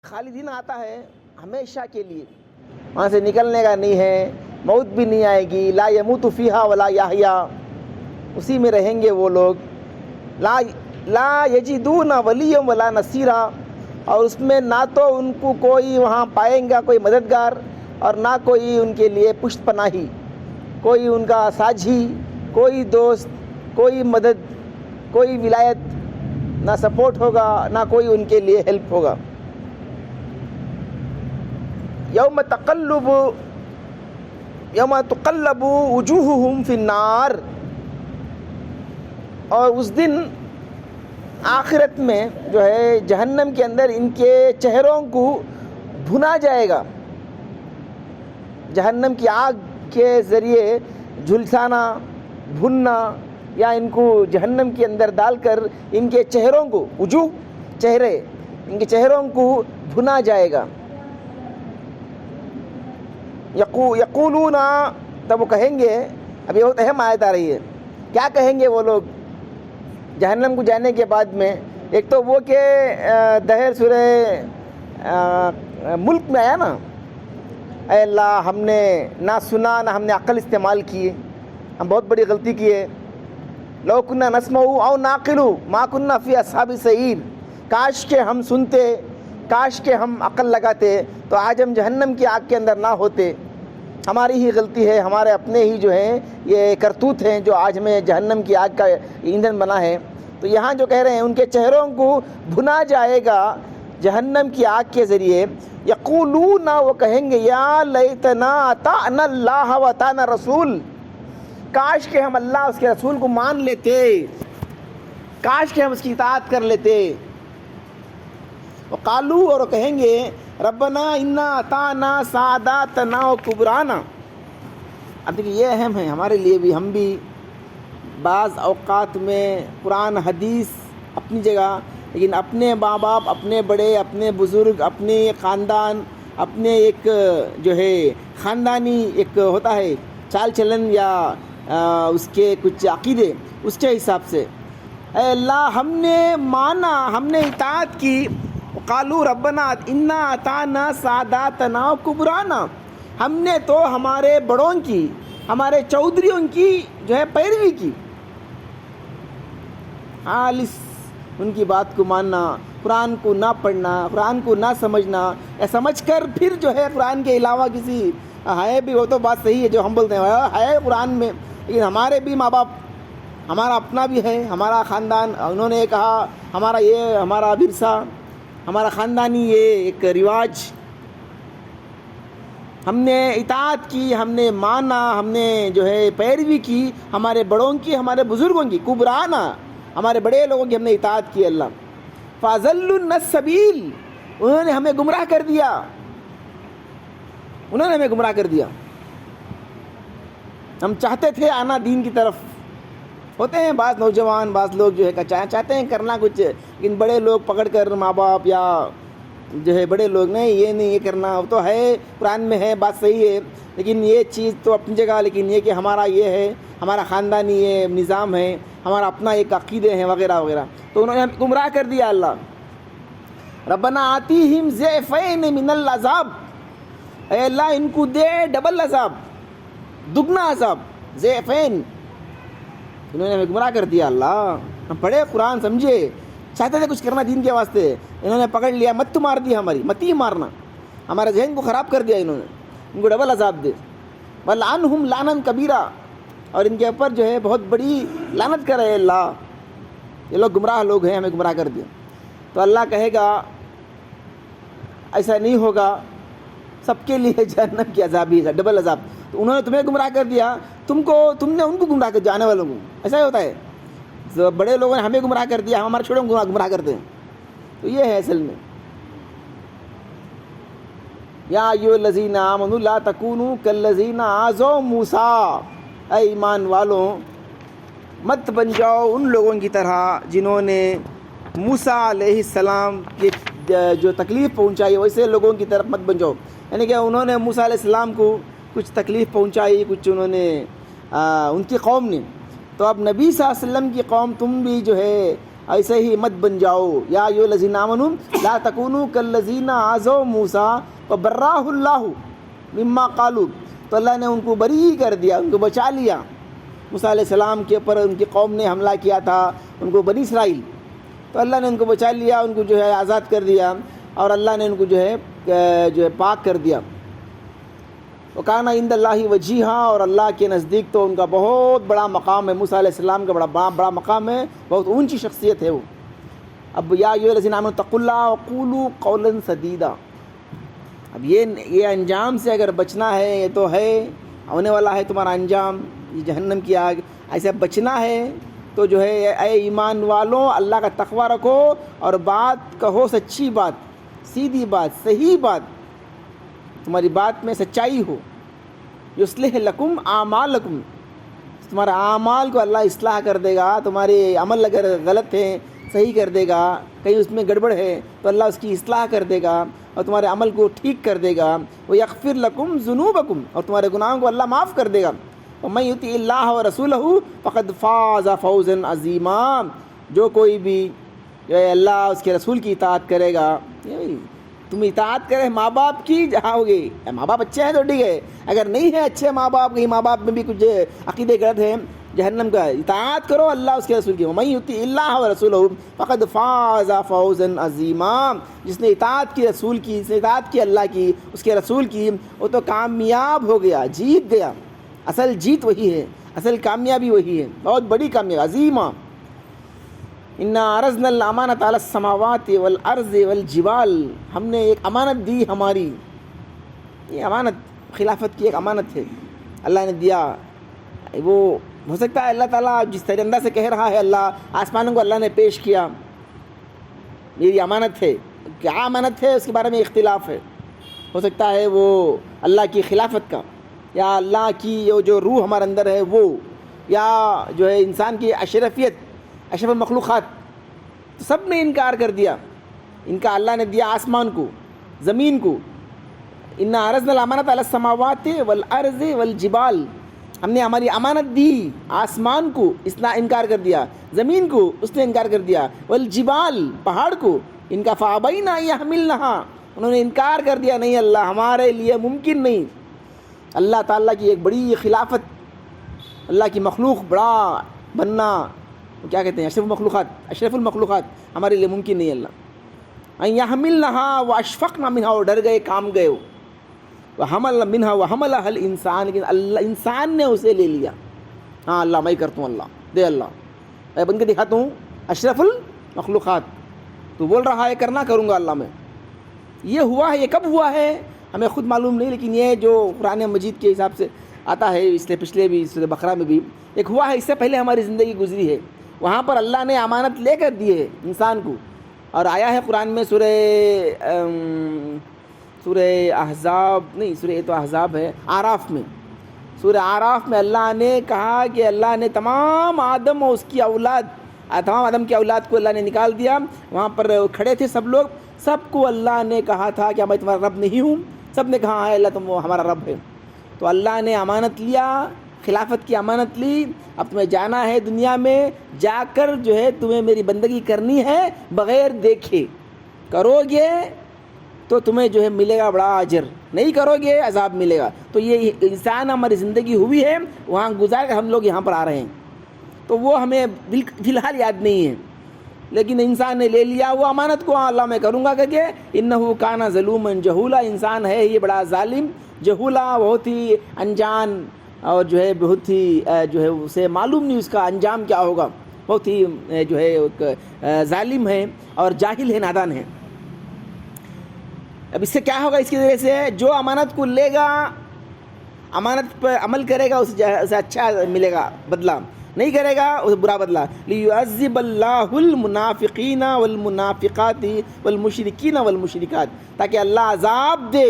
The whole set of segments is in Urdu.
خالدین آتا ہے ہمیشہ کے لیے، وہاں سے نکلنے کا نہیں ہے، موت بھی نہیں آئے گی، لا یموت فیہا ولا یحیا، اسی میں رہیں گے وہ لوگ، لا یجدون ولیا ولا نصیرا، اور اس میں نہ تو ان کو کوئی وہاں پائیں گا کوئی مددگار اور نہ کوئی ان کے لیے پشت پناہی، کوئی ان کا ساجھی، کوئی دوست، کوئی مدد، کوئی ولایت، نہ سپورٹ ہوگا نہ کوئی ان کے لیے ہیلپ ہوگا۔ یوم تقلب وجوہہم فی النار، اور اس دن آخرت میں جو ہے جہنم کے اندر ان کے چہروں کو بھنا جائے گا، جہنم کی آگ کے ذریعے جھلسانا، بھننا، یا ان کو جہنم کے اندر ڈال کر ان کے چہروں کو، وجوہ چہرے، ان کے چہروں کو بھنا جائے گا۔ یقولون، تب وہ کہیں گے، اب یہ بہت اہم آیت آ رہی ہے، کیا کہیں گے وہ لوگ جہنم کو جانے کے بعد میں؟ ایک تو وہ کہ دہر سورہ ملک میں آیا نا، اے اللہ ہم نے نہ سنا نہ ہم نے عقل استعمال کی، ہم بہت بڑی غلطی کی ہے، لو کننا نسمع او نعقل ما کننا فی اصحاب السعیر، کاش کہ ہم سنتے، کاش کہ ہم عقل لگاتے تو آج ہم جہنم کی آگ کے اندر نہ ہوتے، ہماری ہی غلطی ہے، ہمارے اپنے ہی جو ہیں یہ کرتوت ہیں جو آج ہمیں جہنم کی آگ کا ایندھن بنا ہے۔ تو یہاں جو کہہ رہے ہیں ان کے چہروں کو بھنا جائے گا جہنم کی آگ کے ذریعے۔ یقولون، وہ کہیں گے، یا لیتنا اطعنا اللہ و اطعنا رسول، کاش کہ ہم اللہ اس کے رسول کو مان لیتے، کاش کہ ہم اس کی اطاعت کر لیتے۔ وقالو، اور کہیں گے، ربنا انا اطعنا ساداتنا و کبرانا۔ اب دیکھیے یہ اہم ہے ہمارے لیے بھی، ہم بھی بعض اوقات میں قرآن حدیث اپنی جگہ، لیکن اپنے ماں باپ، اپنے بڑے، اپنے بزرگ، اپنے خاندان، اپنے ایک جو ہے خاندانی ایک ہوتا ہے چال چلن یا اس کے کچھ عقیدے، اس کے حساب سے اے اللہ ہم نے مانا، ہم نے اطاعت کی۔ قالوا ربنا انا اطعنا ساداتنا و کبرانا، ہم نے تو ہمارے بڑوں کی، ہمارے چودھریوں کی جو ہے پیروی کی، خالص ان کی بات کو ماننا، قرآن کو نہ پڑھنا، قرآن کو نہ سمجھنا، یا سمجھ کر پھر جو ہے قرآن کے علاوہ کسی ہے بھی، وہ تو بات صحیح ہے جو ہم بولتے ہیں ہے قرآن میں، لیکن ہمارے بھی ماں باپ، ہمارا اپنا بھی ہے، ہمارا خاندان، انہوں نے کہا ہمارا یہ، ہمارا ورثہ، ہمارا خاندانی یہ ایک رواج، ہم نے اطاعت کی، ہم نے مانا، ہم نے جو ہے پیروی کی ہمارے بڑوں کی، ہمارے بزرگوں کی، کبرانا، ہمارے بڑے لوگوں کی ہم نے اطاعت کی۔ اللہ فَأَضَلُّنَّ السَّبِيلَ، انہوں نے ہمیں گمراہ کر دیا، انہوں نے ہمیں گمراہ کر دیا۔ ہم چاہتے تھے آنا دین کی طرف، ہوتے ہیں بعض نوجوان، بعض لوگ جو ہے چاہتے ہیں کرنا کچھ، لیکن بڑے لوگ پکڑ کر، ماں باپ یا جو ہے بڑے لوگ، نہیں یہ نہیں، یہ کرنا، وہ تو ہے قرآن میں ہے، بات صحیح ہے، لیکن یہ چیز تو اپنی جگہ، لیکن یہ کہ ہمارا یہ ہے، ہمارا خاندانی یہ نظام ہے، ہمارا اپنا ایک عقیدے ہیں وغیرہ وغیرہ، تو انہوں نے گمراہ کر دیا۔ اللہ ربنا آتیہم ضعفین من العذاب، اے اللہ ان کو دے ڈبل عذاب، دگنا عذاب، ضعفین، انہوں نے ہمیں گمراہ کر دیا۔ اللہ ہم پڑھے قرآن، سمجھے، چاہتے تھے کچھ کرنا دین کے واسطے، انہوں نے پکڑ لیا، مت مار دی ہماری، مت ہی مارنا، ہمارے ذہن کو خراب کر دیا انہوں نے، ان کو ڈبل عذاب دے۔ وَلْعَنْهُمْ لَعْنًا كَبِيرًا، اور ان کے اوپر جو ہے بہت بڑی لعنت کرے اللہ، یہ لوگ گمراہ لوگ ہیں، ہمیں گمراہ کر دیا۔ تو اللہ کہے گا ایسا نہیں ہوگا، سب کے لیے جہنم کی عذاب ہی ہے، ڈبل عذاب۔ تو انہوں نے تمہیں گمراہ کر دیا، تم نے ان کو گمراہ کر دیا، آنے والوں کو، ایسا ہی ہوتا ہے، بڑے لوگوں نے ہمیں گمراہ کر دیا، ہم ہمارے چھوٹوں کو گمراہ کرتے ہیں، تو یہ ہے اصل میں۔ یا ایھا الذین آمنوا لا تکونوا کالذین آذوا موسیٰ، اے ایمان والوں مت بن جاؤ ان لوگوں کی طرح جنہوں نے موسیٰ علیہ السلام کی جو تکلیف پہنچائی، ویسے لوگوں کی طرف مت بن جاؤ، یعنی کہ انہوں نے موسیٰ علیہ السلام کو کچھ تکلیف پہنچائی، کچھ انہوں نے ان کی قوم نے، تو اب نبی صلی اللہ علیہ وسلم کی قوم تم بھی جو ہے ایسے ہی مت بن جاؤ. یا ایھا الذین آمنوا لا تکونوا کالذین آذوا موسیٰ فبرأہ اللہ مما قالوا. تو اللہ نے ان کو بری کر دیا, ان کو بچا لیا. موسیٰ علیہ السلام کے اوپر ان کی قوم نے حملہ کیا تھا, ان کو بنی اسرائیل, تو اللہ نے ان کو بچا لیا, ان کو جو ہے آزاد کر دیا, اور اللہ نے ان کو جو ہے پاک کر دیا. وَكَانَ عِندَ اللَّهِ وَجِيهًا, اور اللہ کے نزدیک تو ان کا بہت بڑا مقام ہے. موسیٰ علیہ السلام کا بڑا مقام ہے, بہت اونچی شخصیت ہے وہ. اب یا ایھا الذین آمنوا اتقوا اللہ وقولوا قولا سدیدا. اب یہ انجام سے اگر بچنا ہے, یہ تو ہے ہونے والا ہے تمہارا انجام, یہ جہنم کی آگ. ایسے بچنا ہے تو جو ہے اے ایمان والوں اللہ کا تقوی رکھو, اور بات کہو سچی بات, سیدھی بات, صحیح بات, تمہاری بات میں سچائی ہو. یصلح لکم اعمالکم, تمہارے اعمال کو اللہ اصلاح کر دے گا. تمہارے عمل اگر غلط ہیں صحیح کر دے گا, کہیں اس میں گڑبڑ ہے تو اللہ اس کی اصلاح کر دے گا اور تمہارے عمل کو ٹھیک کر دے گا. ویغفر لکم ذنوبکم, اور تمہارے گناہوں کو اللہ معاف کر دے گا. ومن یطع اللہ ورسولہ فقد فاز فوزا عظیما. جو کوئی بھی جو ہے اللہ اس کے رسول کی اطاعت کرے گا, تم اطاعت کرے ماں باپ کی جاؤ گے. ماں باپ اچھے ہیں تو ٹھیک ہے, اگر نہیں ہے اچھے ماں باپ, کہیں ماں باپ میں بھی کچھ عقیدے غلط ہیں, جہنم کا. اطاعت کرو اللہ اس کے رسول کی. ومن یطع اللہ ورسولہ فقد فاز فوزا عظیما. جس نے اطاعت کی رسول کی, جس نے اطاعت کی اللہ کی, اس کے رسول کی, وہ تو کامیاب ہو گیا, جیت گیا. اصل جیت وہی ہے, اصل کامیابی وہی ہے, بہت بڑی کامیابی عظیمہ. انا عرضنا الامانۃ علی السماوات والارض والجبال. ہم نے ایک امانت دی ہماری. یہ امانت خلافت کی ایک امانت ہے, اللہ نے دیا. وہ ہو سکتا ہے اللہ تعالیٰ جس طرح سے کہہ رہا ہے, اللہ آسمانوں کو اللہ نے پیش کیا, میری امانت ہے. کیا امانت ہے اس کے بارے میں اختلاف ہے. ہو سکتا ہے وہ اللہ کی خلافت کا, یا اللہ کی جو روح ہمارے اندر ہے وہ, یا جو ہے انسان کی اشرفیت, اشرف المخلوقات. تو سب نے انکار کر دیا. ان کا اللہ نے دیا آسمان کو, زمین کو. انا عرضنا الامانۃ علی السماوات والارض والجبال. ہم نے ہماری امانت دی آسمان کو, اس نے انکار کر دیا. زمین کو اس نے انکار کر دیا. والجبال, پہاڑ کو. ان کا فابین ان یحملنها, انہوں نے انکار کر دیا, نہیں اللہ ہمارے لیے ممکن نہیں. اللہ تعالیٰ کی ایک بڑی خلافت, اللہ کی مخلوق بڑا بننا, کیا کہتے ہیں, اشرف المخلوقات ہمارے لیے ممکن نہیں. اللہ ان یحملنها واشفقن منها, اور ڈر گئے, کام گئے. وحمل منها وحملها الانسان, لیکن اللہ انسان نے اسے لے لیا. ہاں اللہ میں کرتا ہوں, اللہ دے, اللہ میں بن کے دکھاتا ہوں اشرف المخلوقات. تو بول رہا ہے کرنا, کروں گا اللہ میں. یہ ہوا ہے, یہ کب ہوا ہے ہمیں خود معلوم نہیں, لیکن یہ جو قرآن مجید کے حساب سے آتا ہے, اس لیے پچھلے بھی سورہ بقرہ میں بھی ایک ہوا ہے. اس سے پہلے ہماری زندگی گزری ہے, وہاں پر اللہ نے امانت لے کر دی ہے انسان کو. اور آیا ہے قرآن میں سورہ احزاب, نہیں سورہ تو احزاب ہے, آراف میں, سورہ آراف میں اللہ نے کہا کہ اللہ نے تمام آدم اور اس کی اولاد, تمام آدم کی اولاد کو اللہ نے نکال دیا. وہاں پر کھڑے تھے سب لوگ, سب کو اللہ نے کہا تھا کہ میں تمہارا رب نہیں ہوں. سب نے کہا ہے اللہ تم ہمارا رب ہے. تو اللہ نے امانت لیا, خلافت کی امانت لی. اب تمہیں جانا ہے دنیا میں, جا کر جو ہے تمہیں میری بندگی کرنی ہے بغیر دیکھے. کرو گے تو تمہیں جو ہے ملے گا بڑا اجر, نہیں کرو گے عذاب ملے گا. تو یہ انسان ہماری زندگی ہوئی ہے, وہاں گزار کر ہم لوگ یہاں پر آ رہے ہیں. تو وہ ہمیں فی الحال یاد نہیں ہے, لیکن انسان نے لے لیا وہ امانت کو, اللہ میں کروں گا کر کے. انہ کان ظلوما جہولا, انسان ہے یہ بڑا ظالم, جہولا بہت ہی انجان, اور جو ہے بہت ہی جو ہے اسے معلوم نہیں اس کا انجام کیا ہوگا. بہت ہی جو ہے ایک ظالم ہے اور جاہل ہے, نادان ہے. اب اس سے کیا ہوگا, اس کی وجہ سے جو امانت کو لے گا, امانت پر عمل کرے گا, اسے اچھا ملے گا بدلہ, نہیں کرے گا اسے برا بدلہ. لیعذب اللہ المنافقین والمنافقات والمشرکین والمشرکات, تاکہ اللہ عذاب دے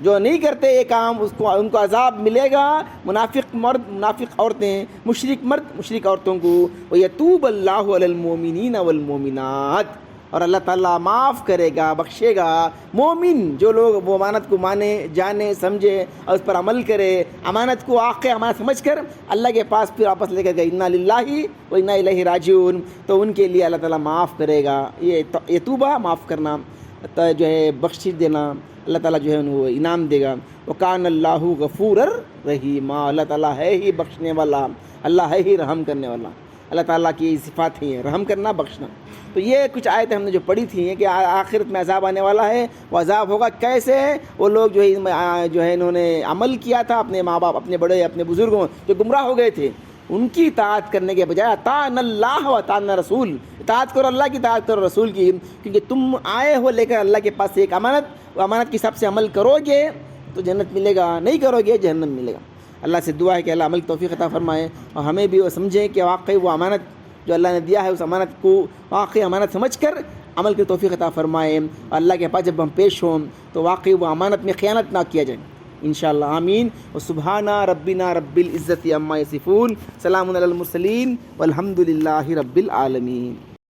جو نہیں کرتے یہ کام, اس کو ان کو عذاب ملے گا. منافق مرد, منافق عورتیں, مشرک مرد, مشرک عورتوں کو. ویتوب اللہ علی المؤمنین والمؤمنات, اور اللہ تعالیٰ معاف کرے گا، بخشے گا۔ مومن جو لوگ وہ امانت کو مانے، جانے، سمجھے اور اس پر عمل کرے، امانت کو آخر امانت سمجھ کر اللہ کے پاس پھر واپس لے کر گئے انا للہ و انا الیہ راجعون، تو ان کے لیے اللہ تعالیٰ معاف کرے گا۔ یہ توبہ معاف کرنا جو ہے، بخشش دینا، اللہ تعالیٰ جو ہے وہ انعام دے گا۔ وکان اللہ غفور الرحیم، اللہ تعالیٰ ہے ہی بخشنے والا، اللہ ہے ہی رحم کرنے والا۔ اللہ تعالیٰ کی صفات ہی ہیں رحم کرنا، بخشنا۔ تو یہ کچھ آیتیں ہم نے جو پڑھی تھیں کہ آخرت میں عذاب آنے والا ہے، وہ عذاب ہوگا کیسے؟ وہ لوگ جو ہے انہوں نے عمل کیا تھا، اپنے ماں باپ، اپنے بڑے، اپنے بزرگوں جو گمراہ ہو گئے تھے، ان کی اطاعت کرنے کے بجائے اطاعنا اللہ و اطاعنا رسول، اطاعت کرو اللہ کی، اطاعت کرو رسول کی، کیونکہ تم آئے ہو لے کر اللہ کے پاس ایک امانت، وہ امانت کے حساب سے عمل کرو گے تو جنت ملے گا، نہیں کرو گے جہنم ملے گا۔ اللہ سے دعا ہے کہ اللہ عمل کی توفیق عطا فرمائے، اور ہمیں بھی وہ سمجھیں کہ واقعی وہ امانت جو اللہ نے دیا ہے، اس امانت کو واقعی امانت سمجھ کر عمل کی توفیق عطا فرمائے، اور اللہ کے پاس جب ہم پیش ہوں تو واقعی وہ امانت میں خیانت نہ کیا جائے انشاءاللہ، آمین۔ وسبحان ربنا رب العزت عما یصفون، سلام علی المرسلین والحمد للہ رب العالمین۔